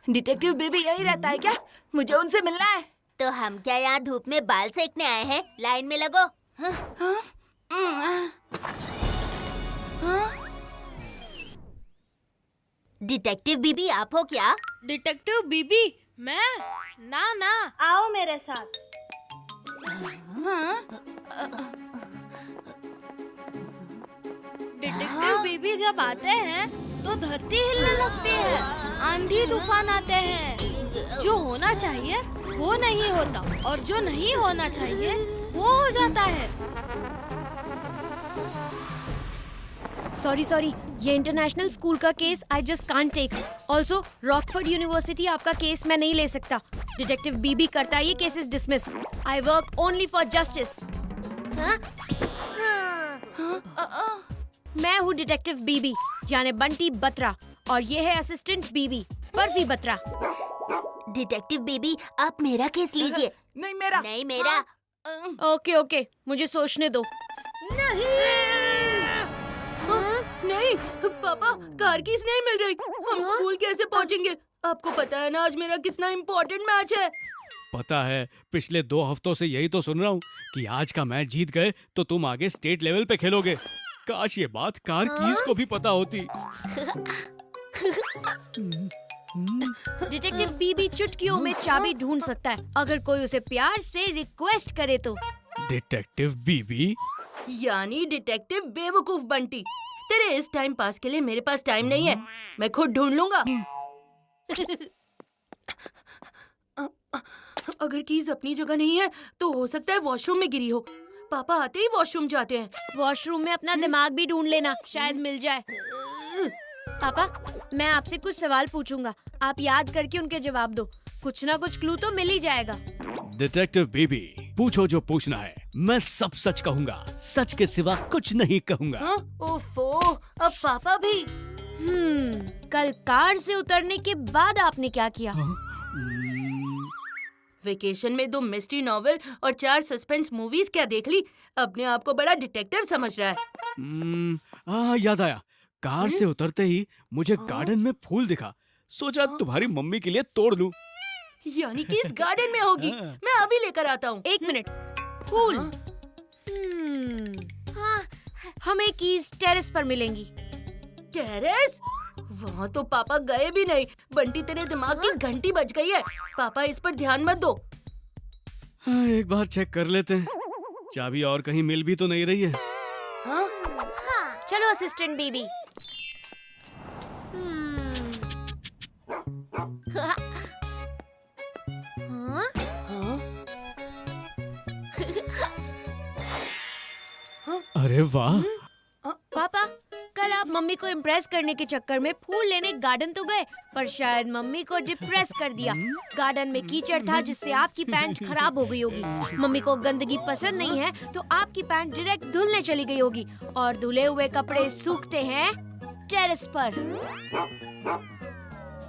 Detective baby यही रहता है क्या? मुझे उनसे मिलना है। तो हम क्या यहाँ धूप में बाल सेकने आए हैं? लाइन में लगो। डिटेक्टिव बीबी आप हो क्या? डिटेक्टिव बीबी? मैं? ना। आओ मेरे साथ। डिटेक्टिव बीबी जब आते हैं तो धरती हिलने लगती है, आंधी तूफान आते हैं। जो होना चाहिए वो नहीं होता और जो नहीं होना चाहिए वो हो जाता है। सॉरी, ये इंटरनेशनल स्कूल का case I just can't take. Also Rockford university आपका केस मैं नहीं ले सकता। डिटेक्टिव बीबी करता है ये cases dismiss. I work only for justice. मैं हूँ डिटेक्टिव बीबी यानी बंटी बत्रा और ये है असिस्टेंट बीबी बर्फी बत्रा। डिटेक्टिव बीबी आप मेरा केस लीजिए। नहीं मेरा। नहीं मेरा। ओके, मुझे सोचने दो। नहीं पापा, कार कीज नहीं मिल रही। हम स्कूल कैसे पहुंचेंगे? आपको पता है ना आज मेरा कितना इम्पोर्टेंट मैच है। पता है, पिछले 2 हफ्तों से यही तो सुन रहा हूँ कि आज का मैच जीत गए तो तुम आगे स्टेट लेवल पे खेलोगे। काश ये बात कार कीज को भी पता होती। डिटेक्टिव बीबी चुटकियों में चाबी ढूंढ सकता है अगर कोई उसे प्यार से रिक्वेस्ट करे तो। डिटेक्टिव बीबी यानी डिटेक्टिव बेवकूफ बंटी। तेरे इस टाइम पास के लिए मेरे पास टाइम नहीं है, मैं खुद ढूंढ लूंगा। अगर कीज अपनी जगह नहीं है तो हो सकता है वॉशरूम में गिरी हो। पापा आते ही वॉशरूम जाते हैं। वॉशरूम में अपना दिमाग भी ढूंढ लेना, शायद मिल जाए। पापा, मैं आपसे कुछ सवाल पूछूंगा, आप याद करके उनके जवाब दो। कुछ ना कुछ क्लू तो मिल ही जाएगा। डिटेक्टिव बीबी पूछो जो पूछना है, मैं सब सच कहूँगा, सच के सिवा कुछ नहीं कहूँगा। ओफो, अब पापा भी। कल कार से उतरने के बाद आपने क्या किया? वेकेशन में 2 मिस्ट्री नॉवेल और 4 सस्पेंस मूवीज क्या देख ली। अपने आप को बड़ा डिटेक्टिव समझ रहा है। याद आया, कार से उतरते ही मुझे गार्डन में फूल दिखा, सोचा तुम्हारी मम्मी के लिए तोड़ लूं। यानी कि इस गार्डन में होगी। मैं अभी लेकर आता हूँ। 1 मिनट। फूल। हमें कीज टेरेस पर मिलेंगी। टेरेस? वहाँ तो पापा गए भी नहीं। बंटी, तेरे दिमाग की घंटी बज गई है। पापा इस पर ध्यान मत दो। एक बार चेक कर लेते हैं, चाबी और कहीं मिल भी तो नहीं रही है। चलो असिस्टेंट बीबी। अरे वाह। पापा, कल आप मम्मी को इम्प्रेस करने के चक्कर में फूल लेने गार्डन तो गए, पर शायद मम्मी को डिप्रेस कर दिया। गार्डन में कीचड़ था जिससे आपकी पैंट खराब हो गई होगी। मम्मी को गंदगी पसंद नहीं है तो आपकी पैंट डायरेक्ट धुलने चली गई होगी और धुले हुए कपड़े सूखते हैं टेरेस पर।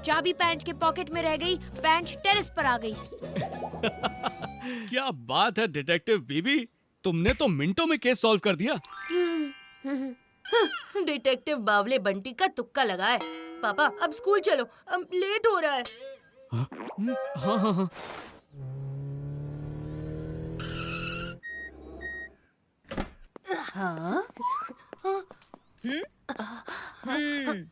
चाबी पैंट के पॉकेट में रह गई, पैंट टेरेस पर आ गई। क्या बात है डिटेक्टिव बीबी, तुमने तो मिनटों में केस सॉल्व कर दिया। डिटेक्टिव बावले बंटी का तुक्का लगा है। पापा अब स्कूल चलो, अब लेट हो रहा है। हाँ।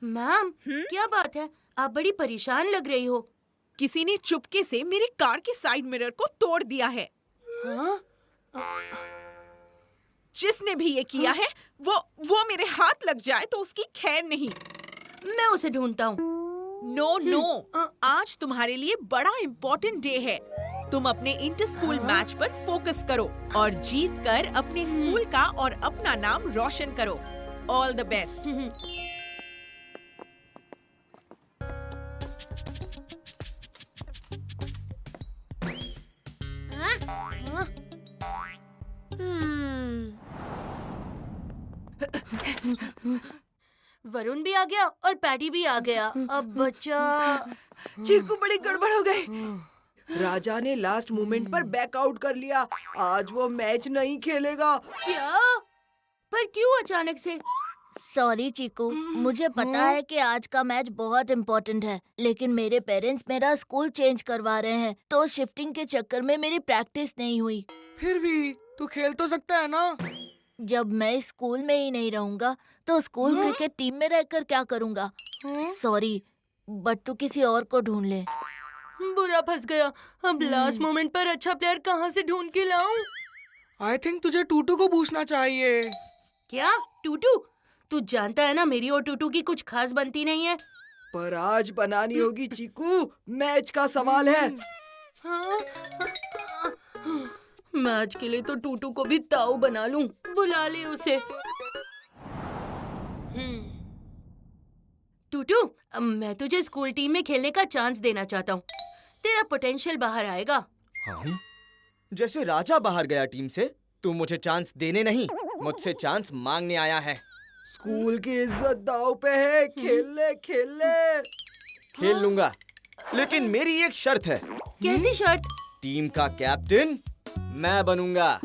मैम, क्या बात है? आप बड़ी परेशान लग रही हो। किसी ने चुपके से मेरी कार की साइड मिरर को तोड़ दिया है। जिसने भी ये किया है वो मेरे हाथ लग जाए तो उसकी खैर नहीं। मैं उसे ढूंढता हूँ। नो, आज तुम्हारे लिए बड़ा इम्पोर्टेंट डे है। तुम अपने इंटर स्कूल मैच पर फोकस करो और जीत कर अपने स्कूल का और अपना नाम रोशन करो। All the best. वरुण भी आ गया और पैटी भी आ गया। अब बच्चा चीकू बड़ी गड़बड़ हो गई। राजा ने लास्ट मोमेंट पर बैकआउट कर लिया। आज वो मैच नहीं खेलेगा। क्या? पर क्यों अचानक से? सॉरी चीकू, मुझे पता है कि आज का मैच बहुत इम्पोर्टेंट है, लेकिन मेरे पेरेंट्स मेरा स्कूल चेंज करवा रहे हैं, तो शिफ्टिंग के चक्कर में मेरी प्रैक्टिस नहीं हुई। फिर भी तू खेल तो सकता है ना। जब मैं स्कूल में ही नहीं रहूंगा तो स्कूल क्रिकेट टीम में रहकर क्या करूंगा? सॉरी, बट तू किसी और को ढूंढ ले। बुरा फंस गया। अब लास्ट मोमेंट पर अच्छा प्लेयर कहाँ से ढूंढ के लाऊं? आई थिंक तुझे टूटू को पूछना चाहिए। क्या टूटू? तू जानता है ना मेरी और टूटू की कुछ खास बनती नहीं है। पर आज बनानी होगी चीकू, मैच का सवाल है। हाँ? मैच के लिए तो टूटू को भी ताऊ बना लूं। बुला ले उसे। टूटू, मैं तुझे स्कूल टीम में खेलने का चांस देना चाहता हूँ। तेरा पोटेंशियल बाहर आएगा। हाँ? जैसे राजा बाहर गया टीम से, तू मुझे चांस देने नहीं, मुझसे चांस मांगने आया है। स्कूल की इज्जत दांव पे है, खेल ले खेल ले। खेल लूंगा, लेकिन मेरी एक शर्त है। कैसी शर्त? टीम का कैप्टन मैं बनूंगा।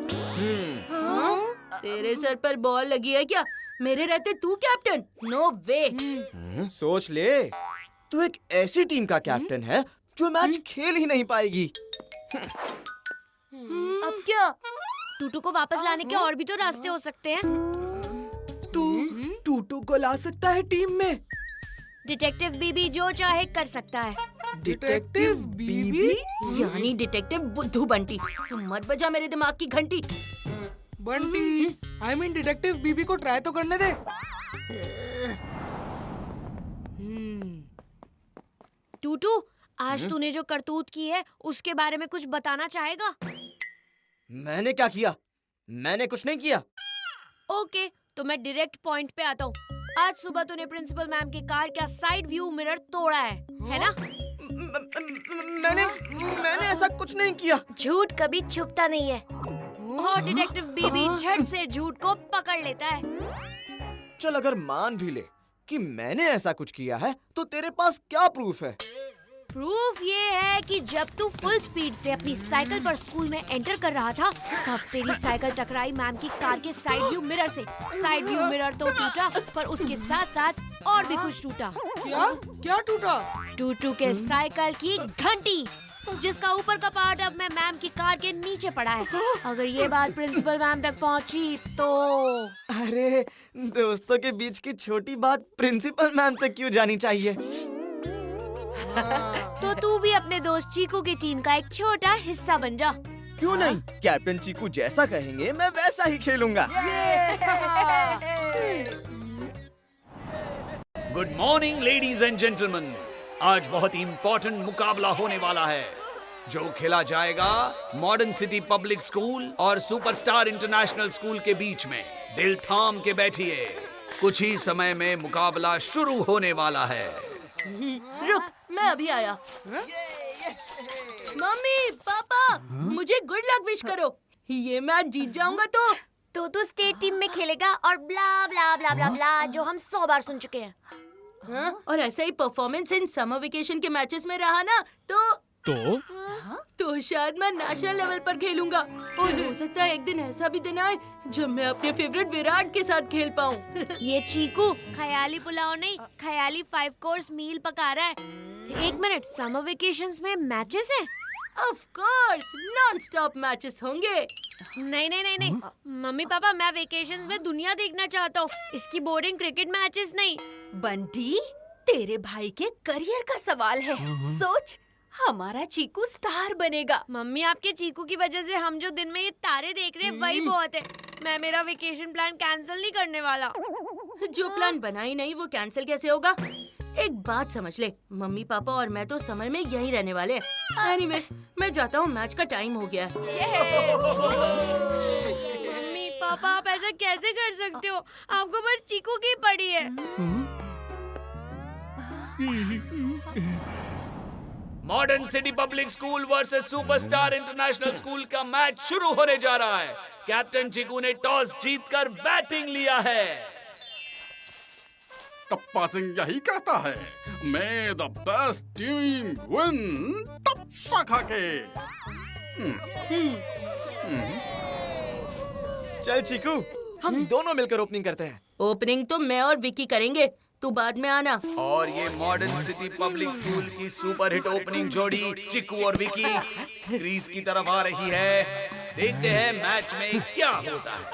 तेरे सर पर बॉल लगी है क्या? मेरे रहते तू कैप्टन? नो वे। सोच ले, तू एक ऐसी टीम का कैप्टन है जो मैच खेल ही नहीं पाएगी। अब क्या? टूटू को वापस लाने के और भी तो रास्ते हो सकते हैं। तू टूटू को ला सकता है टीम में। डिटेक्टिव बीबी जो चाहे कर सकता है। डिटेक्टिव बीबी? यानी डिटेक्टिव बुद्धू बंटी। तुम मत बजा मेरे दिमाग की घंटी। बंटी, आई मीन डिटेक्टिव बीबी को ट्राई तो करने दे। टूटू, आज तूने जो करतूत की है उसके बारे में कुछ बताना चाहेगा? मैंने क्या किया? मैंने कुछ नहीं किया। ओके, तो मैं डायरेक्ट पॉइंट पे आता हूँ। आज सुबह तूने प्रिंसिपल मैम की कार का साइड व्यू मिरर तोड़ा है ना? मैंने ऐसा कुछ नहीं किया। झूठ कभी छुपता नहीं है और डिटेक्टिव बीबी झट से झूठ को पकड़ लेता है। चल, अगर मान भी ले कि मैंने ऐसा कुछ किया है, तो तेरे पास क्या प्रूफ है? प्रूफ ये है कि जब तू फुल स्पीड से अपनी साइकिल पर स्कूल में एंटर कर रहा था, तब तेरी साइकिल टकराई मैम की कार के साइड व्यू मिरर से। साइड व्यू मिरर तो टूटा, पर उसके साथ साथ और भी कुछ टूटा। क्या टूटा? टूटू के साइकिल की घंटी, जिसका ऊपर का पार्ट अब मैं मैम की कार के नीचे पड़ा है। अगर ये बात प्रिंसिपल मैम तक पहुंची तो... अरे, दोस्तों के बीच की छोटी बात प्रिंसिपल मैम तक क्यों जानी चाहिए? तो तू भी अपने दोस्त चीकू की टीम का एक छोटा हिस्सा बन जा। क्यों नहीं? कैप्टन चीकू जैसा कहेंगे मैं वैसा ही खेलूंगा। Good morning ladies and gentleman. आज बहुत ही इम्पोर्टेंट मुकाबला होने वाला है, जो खेला जाएगा मॉडर्न सिटी पब्लिक स्कूल और सुपरस्टार इंटरनेशनल स्कूल के बीच में। दिल थाम के बैठिए, कुछ ही समय में मुकाबला शुरू होने वाला है। रुक, मैं अभी आया। मम्मी, पापा, मुझे गुड लक विश करो। ये मैच जीत जाऊंगा तो तू स्टेट टीम में खेलेगा और ब्ला ब्ला ब्ला ब्ला ब्ला, जो हम 100 बार सुन चुके हैं। हाँ? और ऐसा ही परफॉर्मेंस इन समर वेकेशन के मैचेस में रहा ना तो शायद मैं नेशनल लेवल पर खेलूंगा। और हो सकता है एक दिन ऐसा भी दिन आए जब मैं अपने फेवरेट विराट के साथ खेल पाऊं। ये चीकू ख्याली पुलाव नहीं, ख्याली 5 कोर्स मील पका रहा है। एक मिनट, समर वेकेशंस में मैचेस हैं? Of course, non stop matches होंगे। नहीं, मम्मी पापा, मैं वेकेशंस में दुनिया देखना चाहता हूँ, इसकी बोरिंग क्रिकेट मैचेस नहीं। बंटी, तेरे भाई के करियर का सवाल है। सोच, हमारा चीकू स्टार बनेगा। मम्मी, आपके चीकू की वजह से हम जो दिन में ये तारे देख रहे हैं वही बहुत है। मैं मेरा वेकेशन प्लान कैंसिल नहीं करने वाला। जो प्लान बना ही नहीं वो कैंसिल कैसे होगा? एक बात समझ ले, मम्मी पापा और मैं तो समर में यहीं रहने वाले हैं। एनीवे, मैं जाता हूँ, मैच का टाइम हो गया है। मम्मी पापा, आप ऐसा कैसे कर सकते हो? आपको बस चीकू की पड़ी है। Modern city public school versus superstar international school का मैच शुरू होने जा रहा है। कैप्टन चीकू ने टॉस जीतकर बैटिंग लिया है। टप्पा सिंह यही कहता है, मैं द बेस्ट टीम विन टप्पा खाके। चल चीकू, हम दोनों मिलकर ओपनिंग करते हैं। ओपनिंग तो मैं और विकी करेंगे, तू बाद में आना। और ये मॉडर्न सिटी पब्लिक स्कूल की सुपर हिट ओपनिंग जोड़ी चिकू और विकी क्रीज की तरफ आ रही है। देखते हैं मैच में क्या होता है।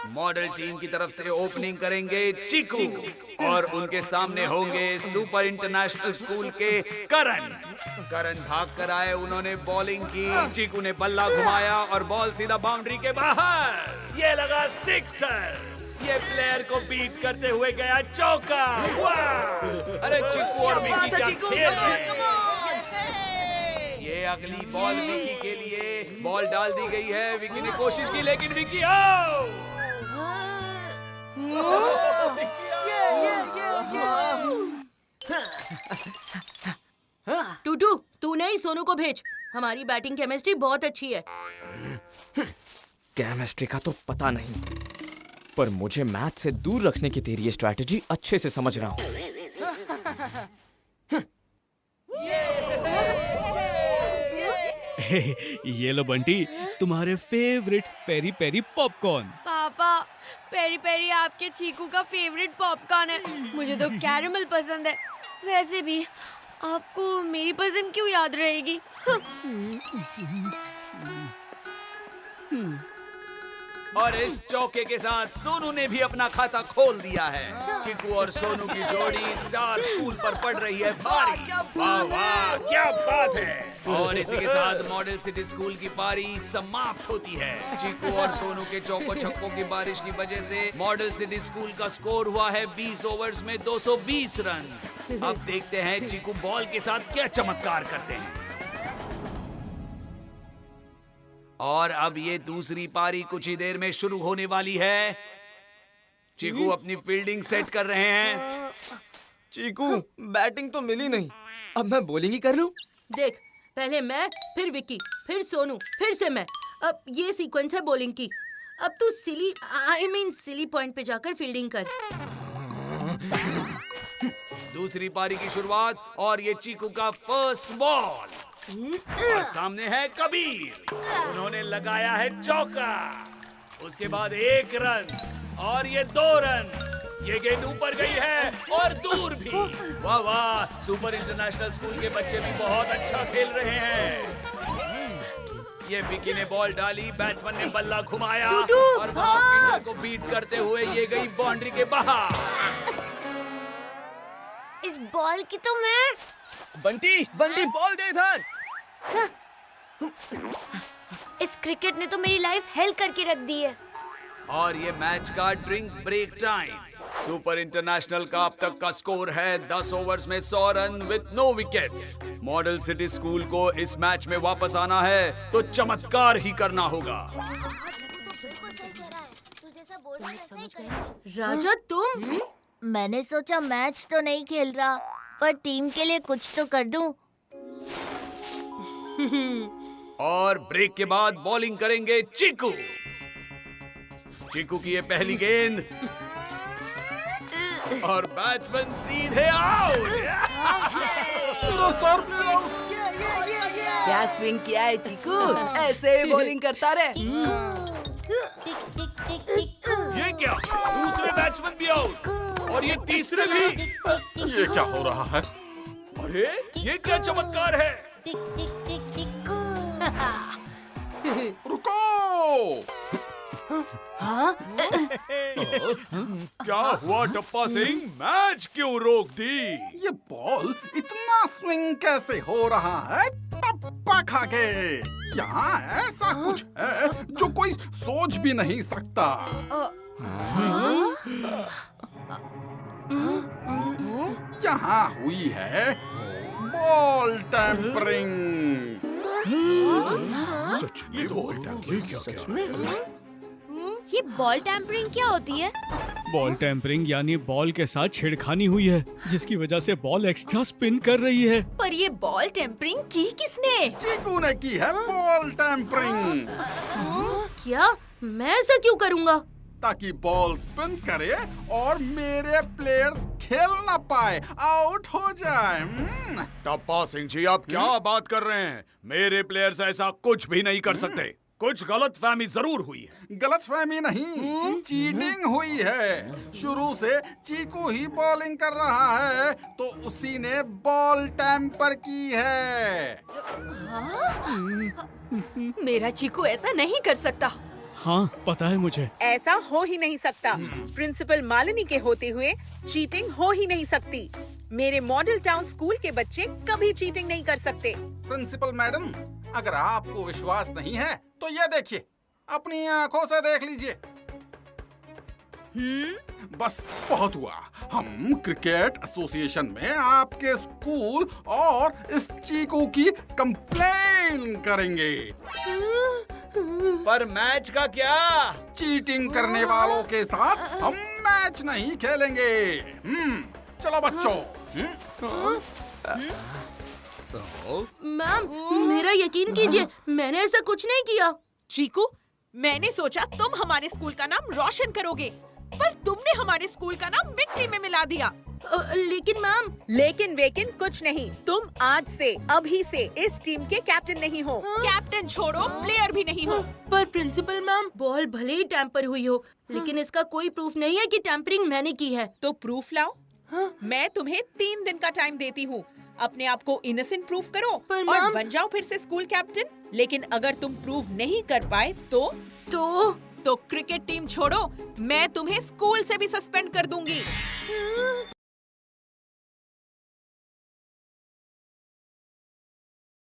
मॉडल टीम की तरफ से ओपनिंग करेंगे चिकू और उनके सामने होंगे सुपर इंटरनेशनल स्कूल के करण। करण भाग कर आए, उन्होंने बॉलिंग की, चिकू ने बल्ला घुमाया और बॉल सीधा बाउंड्री के बाहर। ये लगा सिक्सर। ये प्लेयर को बीट करते हुए गया चौका। वाह! अरे चिकू और विकी क्या खेल रहे। ये अगली बॉल विकी के लिए, बॉल डाल दी गई है। विकी ने कोशिश की लेकिन विकी आउट। टूटू, तू नहीं सोनू को भेज। हमारी बैटिंग केमिस्ट्री बहुत अच्छी है। केमिस्ट्री का तो पता नहीं, पर मुझे मैथ से दूर रखने की तेरी ये स्ट्रैटेजी अच्छे से समझ रहा हूँ। ये लो बंटी, तुम्हारे फेवरेट पेरी पेरी पॉपकॉर्न। पापा, पेरी पेरी आपके चीकू का फेवरेट पॉपकॉर्न है। मुझे तो कैरेमल पसंद है। वैसे भी आपको मेरी पसंद क्यों याद रहेगी? और इस चौके के साथ सोनू ने भी अपना खाता खोल दिया है। चिकू और सोनू की जोड़ी स्टार स्कूल पर पड़ रही है भारी। वाह वाह, क्या बात है। और इसी के साथ मॉडल सिटी स्कूल की पारी समाप्त होती है। चिकू और सोनू के चौको छक्कों की बारिश की वजह से मॉडल सिटी स्कूल का स्कोर हुआ है 20 ओवर्स में 220 रन। अब देखते हैं चिकू बॉल के साथ क्या चमत्कार करते हैं। और अब ये दूसरी पारी कुछ ही देर में शुरू होने वाली है। चीकू अपनी फील्डिंग सेट कर रहे हैं। चीकू, बैटिंग तो मिली नहीं, अब मैं बॉलिंग ही कर लूं? देख, पहले मैं, फिर विकी, फिर सोनू, फिर से मैं। अब ये सीक्वेंस है बॉलिंग की। अब तू सिली पॉइंट पे जाकर फील्डिंग कर। दूसरी पारी की शुरुआत और ये चीकू का फर्स्ट बॉल। और सामने है कबीर, उन्होंने लगाया है चौका। उसके बाद 1 रन और ये 2 रन। ये गेंद ऊपर गई है और दूर भी। वाह वाह, सुपर इंटरनेशनल स्कूल के बच्चे भी बहुत अच्छा खेल रहे हैं। ये विकी ने बॉल डाली, बैट्समैन ने बल्ला घुमाया और वहां फील्डर को बीट करते हुए ये गई बाउंड्री के बाहर। इस बॉल की तो मैं बंटी बॉल दे इधर। इस क्रिकेट ने तो मेरी लाइफ हेल करके रख दी है। और ये मैच का drink break time. Super international का अब तक का स्कोर है 10 ओवर्स में 100 run with no wickets. Model city school को इस मैच में वापस आना है तो चमत्कार ही करना होगा। राजा, तुम? मैंने सोचा मैच तो नहीं खेल रहा, पर टीम के लिए कुछ तो कर दूं। और ब्रेक के बाद बॉलिंग करेंगे चिकू। चिकू की ये पहली गेंद और बैट्समैन सीधे आउट। क्या स्विंग किया है चिकू, ऐसे ही बॉलिंग करता रहे। ये क्या, दूसरे बैट्समैन भी आउट और ये तीसरे भी। ये क्या हो रहा है? अरे ये क्या चमत्कार है। रुको! क्या हुआ टप्पा सिंह, मैच क्यों रोक दी? ये बॉल इतना स्विंग कैसे हो रहा है? टप्पा खा के। यहाँ ऐसा कुछ है जो कोई सोच भी नहीं सकता। यहाँ हुई है बॉल टैंपरिंग। सच में बॉल टैंपरिंग? क्या? ये बॉल टैंपरिंग क्या होती है? बॉल टैंपरिंग यानी बॉल के साथ छेड़खानी हुई है, जिसकी वजह से बॉल एक्स्ट्रा स्पिन कर रही है। पर ये बॉल टैंपरिंग की किसने? चीकू ने की है बॉल टैंपरिंग। क्या? मैं ऐसा क्यों करूँगा? ताकि बॉल स्पिन करे और मेरे प्लेयर्स खेल ना पाए, आउट हो जाए। टप्पा सिंह जी, आप क्या बात कर रहे हैं? मेरे प्लेयर्स ऐसा कुछ भी नहीं कर सकते। कुछ गलतफहमी जरूर हुई है। गलतफहमी नहीं, चीटिंग हुई है। शुरू से चीकू ही बॉलिंग कर रहा है, तो उसी ने बॉल टैम्पर की है। मेरा चीकू ऐसा नहीं कर सकता। हाँ पता है मुझे। ऐसा हो ही नहीं सकता। प्रिंसिपल मालिनी के होते हुए चीटिंग हो ही नहीं सकती। मेरे मॉडल टाउन स्कूल के बच्चे कभी चीटिंग नहीं कर सकते। प्रिंसिपल मैडम, अगर आपको विश्वास नहीं है तो ये देखिए, अपनी आंखों से देख लीजिए। बस बहुत हुआ। हम क्रिकेट एसोसिएशन में आपके स्कूल और इस चीकू की कंप्लेन करेंगे। पर मैच का क्या? चीटिंग करने वालों के साथ हम मैच नहीं खेलेंगे। चलो बच्चों। मैम, मेरा यकीन कीजिए, मैंने ऐसा कुछ नहीं किया। चीकू, मैंने सोचा तुम हमारे स्कूल का नाम रोशन करोगे, पर तुमने हमारे स्कूल का नाम मिट्टी में मिला दिया। लेकिन मैम। लेकिन वेकिन कुछ नहीं। तुम आज से, अभी से इस टीम के कैप्टन नहीं हो। कैप्टन छोड़ो, प्लेयर भी नहीं हो। पर प्रिंसिपल मैम, बॉल भले ही टैम्पर हुई हो, लेकिन इसका कोई प्रूफ नहीं है कि टैम्परिंग मैंने की है। तो प्रूफ लाओ। मैं तुम्हें 3 दिन का टाइम देती हूँ। अपने आप को इनोसेंट प्रूफ करो और बन जाओ फिर से स्कूल कैप्टन। लेकिन अगर तुम प्रूफ नहीं कर पाए तो क्रिकेट टीम छोड़ो, मैं तुम्हें स्कूल से भी सस्पेंड कर दूंगी।